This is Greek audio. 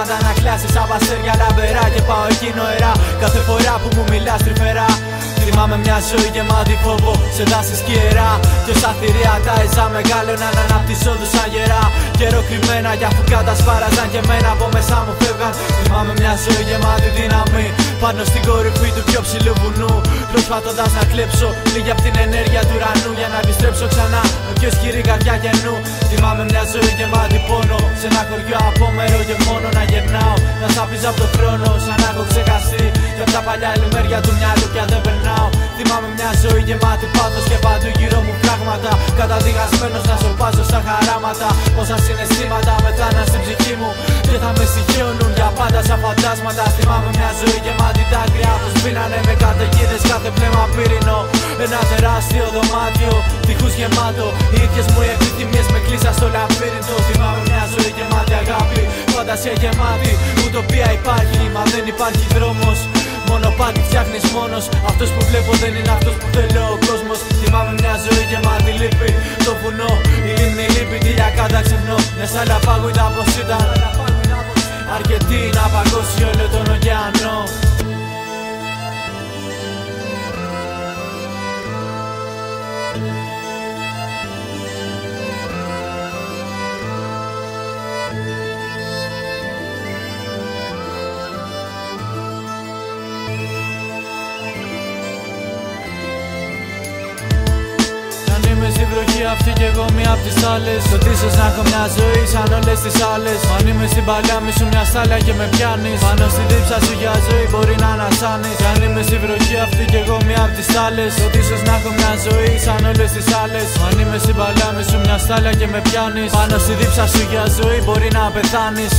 ψέματα να κλάσεις από αστέρια λαμπερά. Και πάω εκεί νοερά κάθε φορά που μου μιλάς τρυφερά. Θυμάμαι μια ζωή γεμάτη φόβο σε δάση σκιερά. Και όσα θηρία τα έζα μεγάλωναν αναπτυσσόντους σαν γερά. Καιρό κρυμμένα κι αφού κατασπάραζαν και μένα από μέσα μου φεύγαν. Θυμάμαι μια ζωή γεμάτη δύναμη πάνω στην κορυφή του πιο ψηλού βουνού. Προσπαθώντας να κλέψω λίγη απ' την ενέργεια του ουρανού για να επιστρέψω ξανά με πιο ισχυρή καρδιά καινού. Θυμάμαι μια ζωή γεμάτη πόνο σε ένα χωριό απόμερο και μόνο να γερνάω. Να σαπίζω από το χρόνο σαν να έχω ξεχαστεί και απ' τα παλιά λιμέρια του μυαλού πια δεν περνάω. Θυμάμαι μια ζωή γεμάτη πάθος και παντού γύρω μου πράγματα. Καταδικασμένος να σωπάζω στα χαράματα. Πόσα συναισθήματα μετάναν στην ψυχή μου και θα με συγχαίωνουν για πάντα σαν φαντάσματα. Θυμάμαι μια ζωή γεμάτη δάκρυα που σβήνανε με καταιγίδες κάθε πνεύμα πύρινο. Ένα τεράστιο δωμάτιο τείχους γεμάτο. Οι ίδιες μου οι επιθυμίες με κλείσαν στο λαβύρινθο. Θυμάμαι μια ζωή γεμάτη αγάπη, φαντασία γεμάτη. Ουτοπία υπάρχει, μα δεν υπάρχει δρόμος. Μονοπάτι φτιάχνεις μόνος. Αυτός που βλέπω δεν είναι αυτός που θέλω ο κόσμος. Θυμάμαι μια ζωή γεμάτη λύπη. Το βουνό, η λίμνη λύπη, τη λιακάδα ξεχνώ. Μια σάλα πάγου είδα πως ήταν αρκετή να παγώσει όλο τον ωκεανό. Στη βροχή αυτή κι εγώ μία απ' τις άλλες. Ότι ίσως να έχω μια ζωή σαν όλες τις άλλες. Αν είμαι στην παλιά μη σου μια στάλια και με πιάνεις. Πάνω στη δίψα σου για ζωή μπορεί να ανασάνεις. Κι αν είμαι στη βροχή αυτή κι εγώ μία απ' τις άλλες. Ότι ίσως να έχω μια ζωή σαν όλες τις άλλες. Αν είμαι στην παλιά μη σου μια στάλια και με πιάνεις. Πάνω στη δίψα σου για ζωή μπορεί να πεθάνεις.